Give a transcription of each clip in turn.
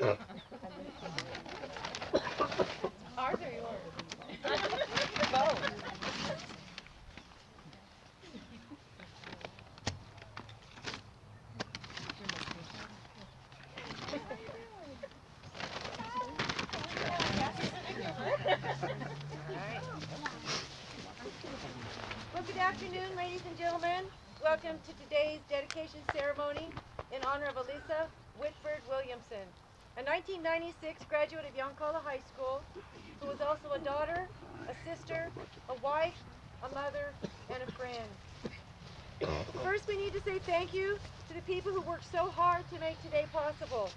Ours or yours? Both. Well, good afternoon, ladies and gentlemen. Welcome to today's dedication ceremony in honor of Alisa Whitford Williamson, a 1996 graduate of Yoncalla High School, who was also a daughter, a sister, a wife, a mother, and a friend. First, we need to say thank you to the people who worked so hard to make today possible.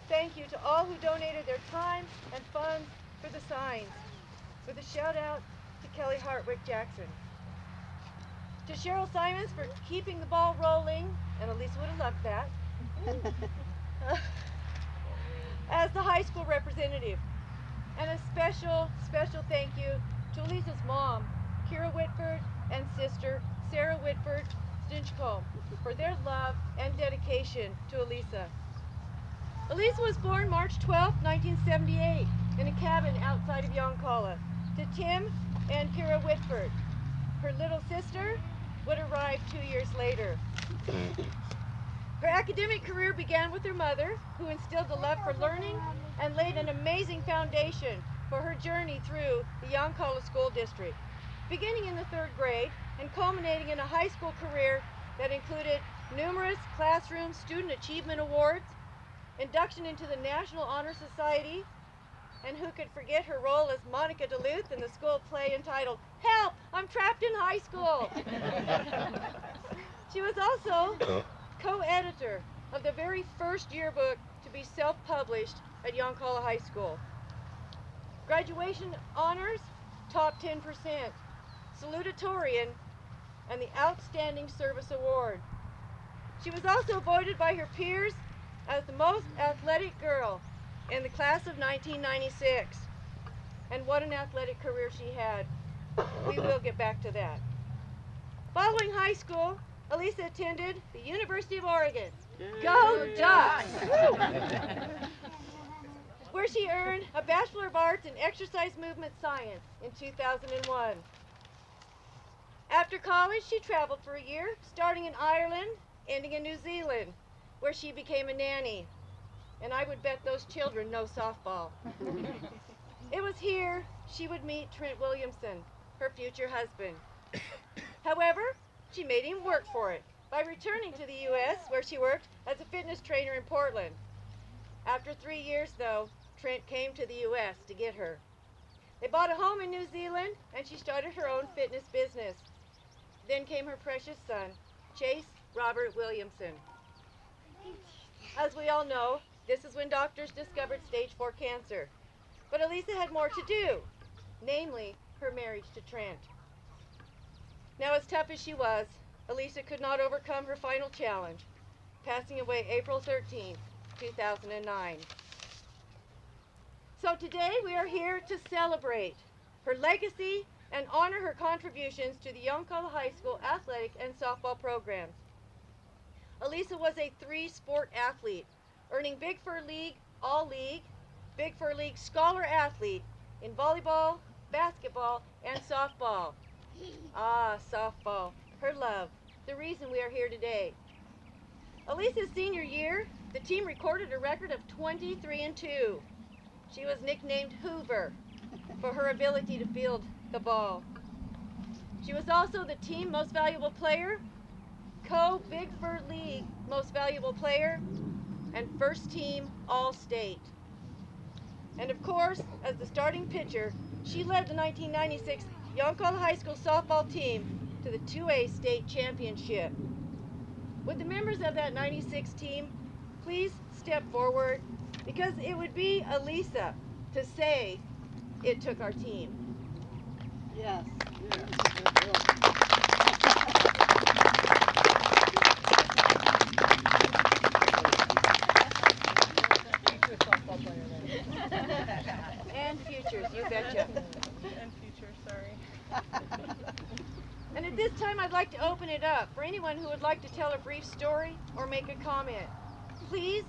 Thank you to all who donated their time and funds for the signs, with a shout out to Kelly Hartwick Jackson. To Cheryl Simons for keeping the ball rolling, and Alisa would have loved that, as the high school representative. And a special thank you to Alisa's mom, Kira Whitford, and sister, Sarah Whitford Stinchcombe, for their love and dedication to Alisa. Alisa was born March 12, 1978, in a cabin outside of Yoncalla, to Tim and Kira Whitford. Her little sister would arrive 2 years later. Her academic career began with her mother, who instilled a love for learning and laid an amazing foundation for her journey through the Yoncalla School District, beginning in the 3rd grade and culminating in a high school career that included numerous classroom student achievement awards, induction into the National Honor Society, and who could forget her role as Monica Duluth in the school play entitled, "Help! I'm Trapped in High School!" She was also co-editor of the very first yearbook to be self-published at Yoncalla High School. Graduation honors, top 10%, salutatorian, and the Outstanding Service Award. She was also voted by her peers as the most athletic girl in the class of 1996. And what an athletic career she had. We will get back to that. Following high school, Alisa attended the University of Oregon. Go Ducks! Where she earned a Bachelor of Arts in Exercise Movement Science in 2001. After college, she traveled for a year, starting in Ireland, ending in New Zealand, where she became a nanny. And I would bet those children know softball. It was here she would meet Trent Williamson, her future husband. However, she made him work for it by returning to the U.S., where she worked as a fitness trainer in Portland. After 3 years, though, Trent came to the U.S. to get her. They bought a home in New Zealand, and she started her own fitness business. Then came her precious son, Chase Robert Williamson. As we all know, this is when doctors discovered stage 4 cancer. But Alisa had more to do, namely her marriage to Trent. Now, as tough as she was, Alisa could not overcome her final challenge, passing away April 13, 2009. So today we are here to celebrate her legacy and honor her contributions to the Yoncalla High School athletic and softball programs. Alisa was a 3-sport athlete, earning Big Fur League All-League, Big Fur League Scholar Athlete in volleyball, basketball, and softball. Ah, softball, her love, the reason we are here today. Alisa's senior year, the team recorded a record of 23-2. She was nicknamed Hoover for her ability to field the ball. She was also the team most valuable player, co-Big Fur League most valuable player, and first team All-State. And of course, as the starting pitcher, she led the 1996 Yoncalla High School softball team to the 2A state championship. Would the members of that 96 team please step forward, because it would be Alisa to say it took our team. Yes. And futures, you betcha. And future, sorry. And at this time, I'd like to open it up for anyone who would like to tell a brief story or make a comment. Please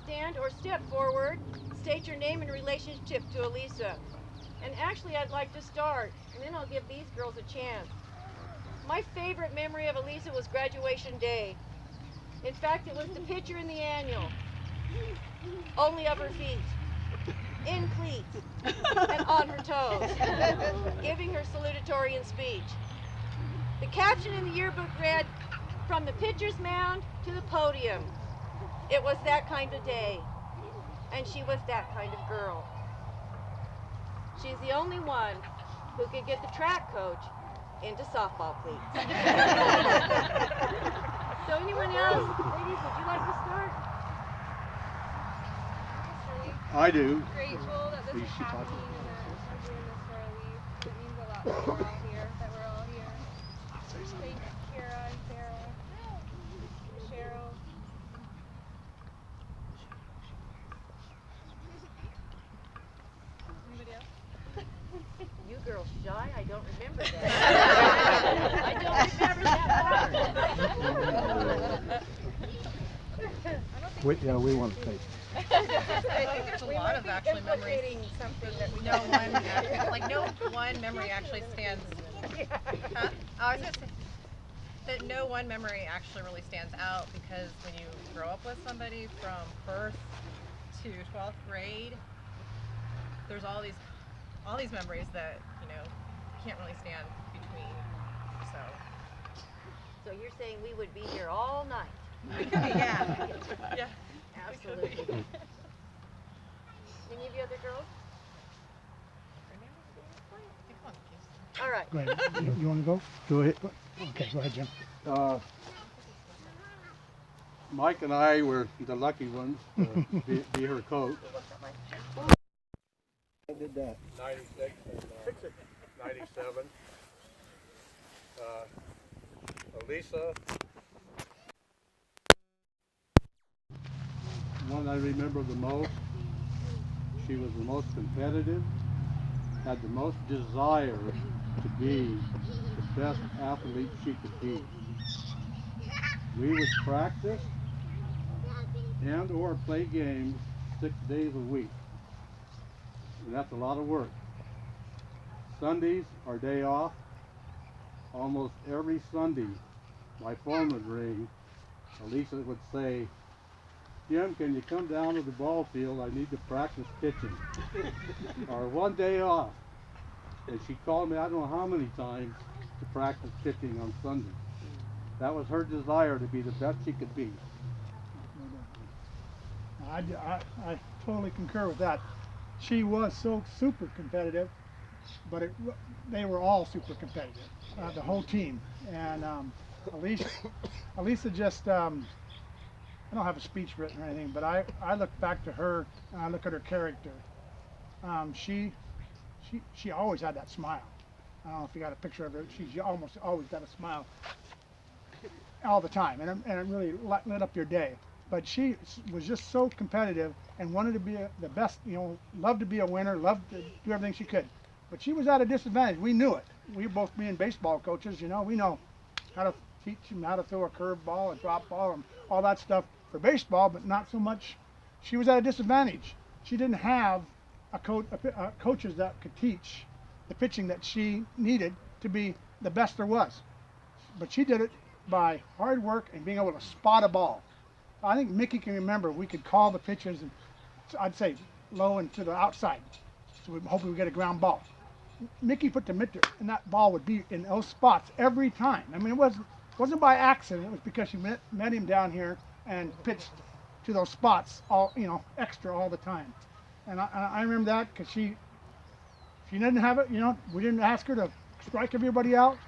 stand or step forward, state your name and relationship to Alisa. And actually, I'd like to start, and then I'll give these girls a chance. My favorite memory of Alisa was graduation day. In fact, it was the picture in the annual, only of her feet, in cleats, and on her toes, giving her salutatorian speech. The caption in the yearbook read, "From the pitcher's mound to the podium." It was that kind of day, and she was that kind of girl. She's the only one who could get the track coach into softball cleats. So anyone else? Ladies, would you like to start? I do. Grateful that this is happening and that I'm doing this for Elise. It means a lot that we're all here, Thank Kira and Sarah, Cheryl. Anybody else? You girls shy? I don't remember that. I don't remember that part. Yeah, we want to take. I think there's a lot of actually memories. Something that we know no one memory actually stands. Huh? Oh, I was gonna say that no one memory actually really stands out because when you grow up with somebody from first to 12th grade, there's all these memories that can't really stand between. So you're saying we would be here all night? Yeah. Yeah. Absolutely. Any of you other girls? All right. Go ahead. You want to go? Go ahead. Okay, go ahead, Jim. Mike and I were the lucky ones to be her coach. I did that. 96 and 97. Alisa. One I remember the most. She was the most competitive, had the most desire to be the best athlete she could be. We would practice and or play games 6 days a week. And that's a lot of work. Sundays, our day off. Almost every Sunday, my phone would ring. Alisa would say, "Jim, can you come down to the ball field? I need to practice pitching." Or one day off. And she called me I don't know how many times to practice pitching on Sunday. That was her desire to be the best she could be. I totally concur with that. She was so super competitive, but they were all super competitive, the whole team. And Alisa just, I don't have a speech written or anything, but I look back to her and I look at her character. She always had that smile. I don't know if you got a picture of her. She almost always got a smile all the time, and it really lit up your day. But she was just so competitive and wanted to be the best, loved to be a winner, loved to do everything she could. But she was at a disadvantage. We knew it. We both being baseball coaches, we know how to teach them how to throw a curveball, a drop ball, and all that stuff for baseball, but not so much. She was at a disadvantage. She didn't have coaches that could teach the pitching that she needed to be the best there was. But she did it by hard work and being able to spot a ball. I think Mickey can remember we could call the pitches, and I'd say low and to the outside, so we hope we get a ground ball. Mickey put the mitt there, and that ball would be in those spots every time. I mean, it wasn't by accident. It was because she met him down here and pitched to those spots all extra all the time. And I remember that because she didn't have it. We didn't ask her to strike everybody out.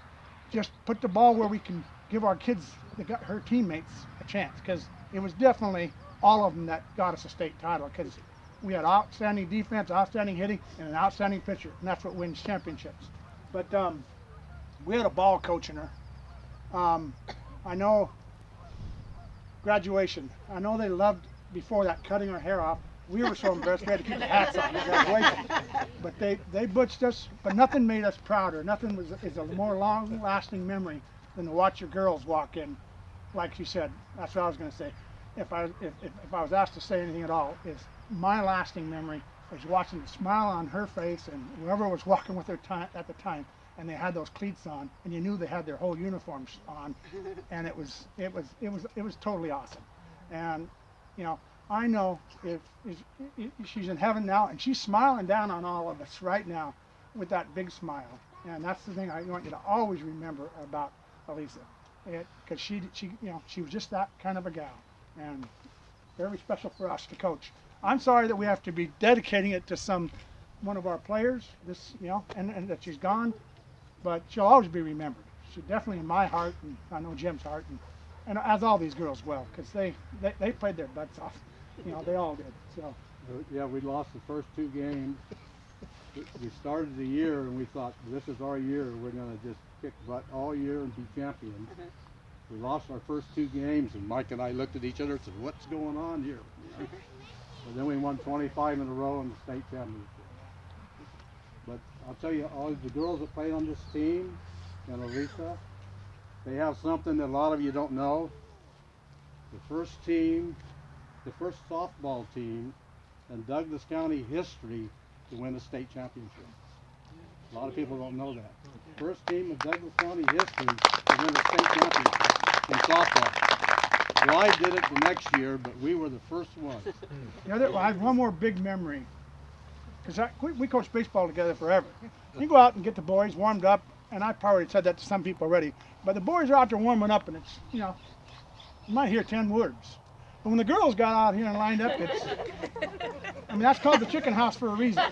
Just put the ball where we can give our kids, her teammates, a chance. Because it was definitely all of them that got us a state title. Because we had outstanding defense, outstanding hitting, and an outstanding pitcher, and that's what wins championships. But we had a ball coach in her. I know graduation. I know they loved before that cutting her hair off. We were so embarrassed we had to keep the hats on at graduation. But they butched us, but nothing made us prouder. Nothing is a more long-lasting memory than to watch your girls walk in. Like she said, that's what I was going to say. if I was asked to say anything at all, is my lasting memory is watching the smile on her face and whoever was walking with her at the time, and they had those cleats on, and you knew they had their whole uniforms on, and it was totally awesome. And you know, I know if she's in heaven now, and she's smiling down on all of us right now with that big smile, and that's the thing I want you to always remember about Alisa, because she was just that kind of a gal, and very special for us to coach. I'm sorry that we have to be dedicating it to one of our players, and that she's gone, but she'll always be remembered. She's definitely in my heart, and I know Jim's heart, and as all these girls will, because they played their butts off. They all did. So. Yeah, we lost the first 2 games. We started the year and we thought, this is our year. We're going to just kick butt all year and be champions. We lost our first 2 games, and Mike and I looked at each other and said, what's going on here? And then we won 25 in a row in the state championship. But I'll tell you, all the girls that played on this team, and Alisa, they have something that a lot of you don't know. The first softball team in Douglas County history to win a state championship. A lot of people don't know that. First team in Douglas County history to win a state championship in softball. Blythe did it the next year, but we were the first ones. I have one more big memory, because we coached baseball together forever. You go out and get the boys warmed up, and I probably said that to some people already, but the boys are out there warming up, and it's, you might hear 10 words. But when the girls got out here and lined up, that's called the chicken house for a reason.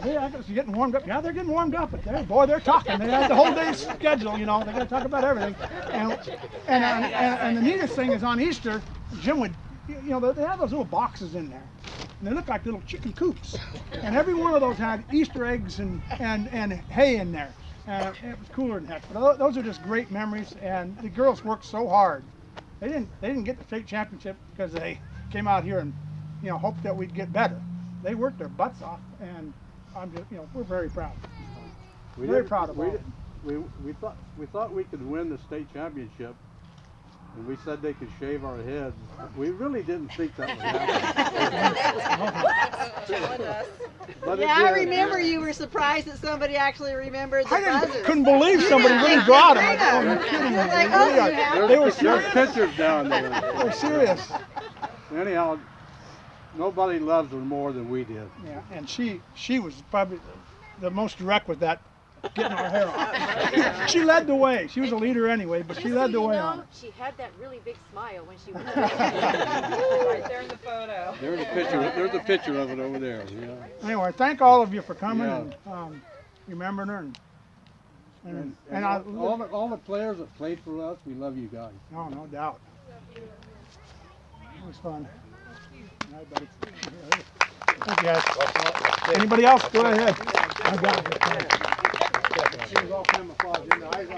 They're getting warmed up. Yeah, they're getting warmed up, but they're talking. They had the whole day's schedule, they got to talk about everything. And the neatest thing is on Easter, Jim would, they have those little boxes in there. And they look like little chicken coops. And every one of those had Easter eggs and hay in there. It was cooler than heck. But those are just great memories, and the girls worked so hard. They didn't get the state championship because they came out here and hoped that we'd get better. They worked their butts off, and we're very proud. Very proud of all. We thought we could win the state championship, and we said they could shave our heads. We really didn't think that would happen. But Yeah, I remember you were surprised that somebody actually remembered the buzzers. Couldn't believe somebody wouldn't draw them. I know. You're kidding me. Like, oh, you have? They were serious. There's pictures down there. They were serious. Anyhow, nobody loves her more than we did. Yeah, and she was probably the most direct with that, getting our hair on. She led the way. She was a leader anyway, but she led the way on. She had that really big smile when she was Right there in the photo. There's a picture of it over there. Yeah. Anyway, thank all of you for coming and remembering her. And all the players that played for us, we love you guys. No doubt. It was fun. All right, buddy. Thank you guys. Anybody else? Go ahead. I got it. She was all camouflaged in the eyes.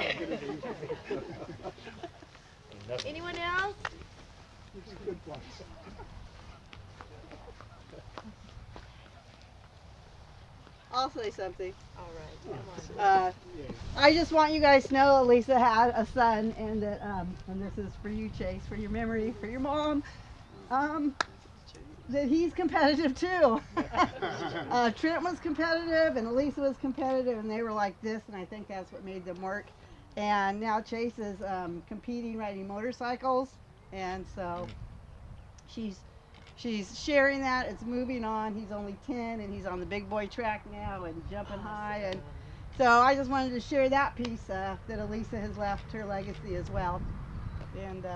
Anyone else? Good place. I'll say something. All right, come on. I just want you guys to know Alisa had a son, and that and this is for you, Chase, for your memory, for your mom, that he's competitive too. Trent was competitive and Alisa was competitive, and they were like this, and I think that's what made them work. And now Chase is competing riding motorcycles, and so she's sharing that. It's moving on. He's only 10 and he's on the big boy track now and jumping high, and so I just wanted to share that piece that Alisa has left her legacy as well. And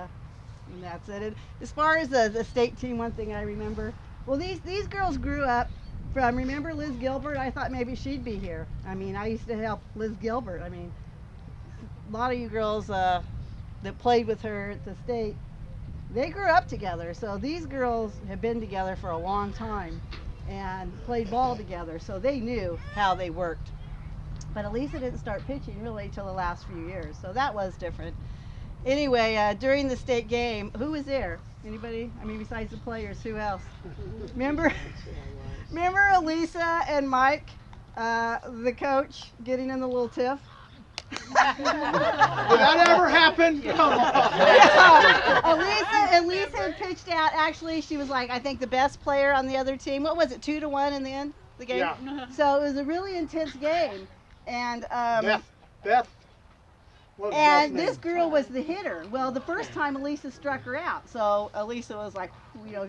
that's it. And as far as the state team, one thing I remember, well, these girls grew up from, remember Liz Gilbert? I thought maybe she'd be here. I mean, I used to help Liz Gilbert. I mean, a lot of you girls that played with her at the state, they grew up together. So these girls have been together for a long time and played ball together, so they knew how they worked. But Alisa didn't start pitching really till the last few years, so that was different. Anyway, during the state game, who was there? Anybody? I mean, besides the players, who else? Remember Alisa and Mike, the coach, getting in the little tiff? Did that ever happen? Come on. Alisa had pitched out. Actually, she was like, I think the best player on the other team. What was it, 2-1 in the end? The game. Yeah. So it was a really intense game, and Beth. What was and Beth's this name? girl was the hitter. Well, the first time Alisa struck her out, so Alisa was like,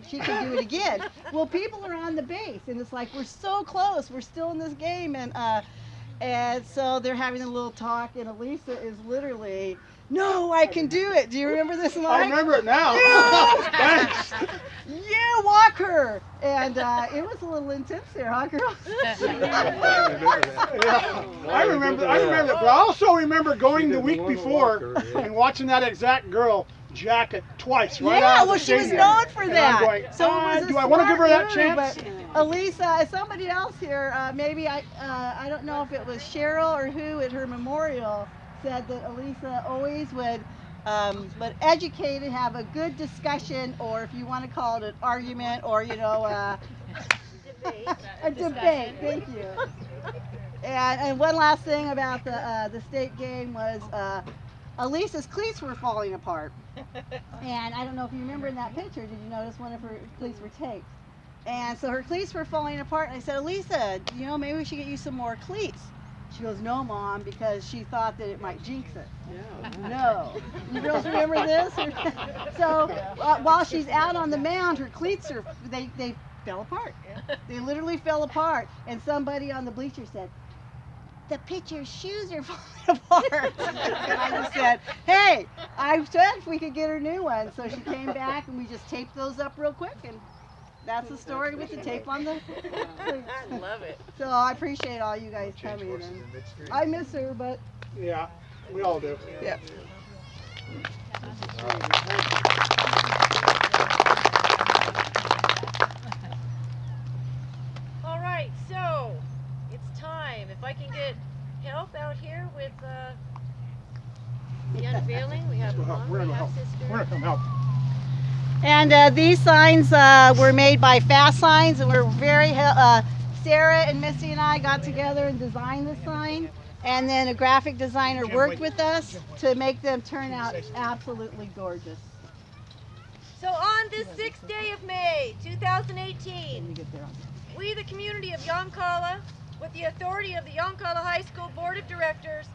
she can do it again. Well, people are on the base, and it's like we're so close. We're still in this game, and so they're having a little talk, and Alisa is literally, no, I can do it. Do you remember this line? I remember it now. Thanks. You walk her, and it was a little intense there, huh, girl? Yeah. I remember it, but I also remember going the week before and watching that exact girl jack it twice right out of the she was stadium. known for And that. I'm going, so it was a do I want to give her that smart chance? move, but Alisa, somebody else here, maybe I don't know if it was Cheryl or who at her memorial said that Alisa always would educate and have a good discussion, or if you want to call it an argument, or a debate. Thank you. And one last thing about the state game was Alisa's cleats were falling apart. And I don't know if you remember in that picture, did you notice one of her cleats were taped? And so her cleats were falling apart, and I said, Alisa, maybe we should get you some more cleats. She goes, no, Mom, because she thought that it might jinx it. No. You girls remember this? So while she's out on the mound, her cleats they fell apart. They literally fell apart. And somebody on the bleacher said, the pitcher's shoes are falling apart. And I just said, hey, I said if we could get her new ones. So she came back, and we just taped those up real quick, and that's the story with the tape on the. I love it. So I appreciate all you guys coming. And I miss her, but Yeah, we all do. yeah. All right, so it's time. If I can get help out here with the unveiling, we have mom, We're we gonna have help. sister. We're gonna come help. And these signs were made by Fast Signs, and we're very Sarah and Misty and I got together and designed the sign, and then a graphic designer worked with us to make them turn out absolutely gorgeous. So on this 6th day of May, When 2018, you get there. we, the community of Yoncalla, with the authority of the Yoncalla High School Board of Directors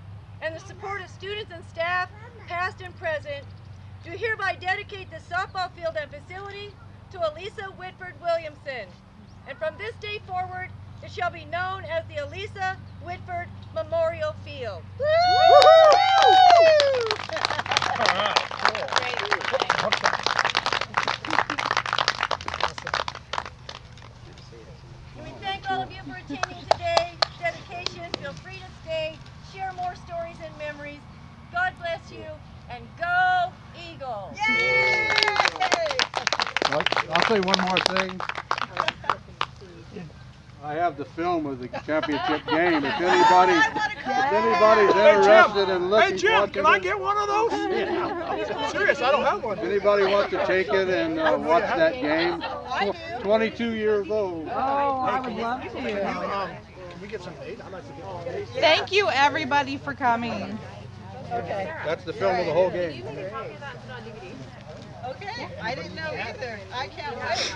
and the support of students and staff, past and present, do hereby dedicate the softball field and facility to Alisa Whitford Williamson. And from this day forward, it shall be known as the Alisa Whitford Memorial Field. We thank all of you for attending today's dedication. Feel free to stay, share more stories and memories. God bless you, and go Eagles! Yay! I'll say one more thing. I have the film of the championship game. If anybody's interested in looking, Hey Jim, can I get one of those? Serious, I don't have one. if anybody wants to take it and watch that game, 22 years old. Oh, I would love to. Can we get some aid? I'd like to get some. Thank you, everybody, for coming. Okay. That's the film of the whole game. Okay. I didn't know either. I can't wait.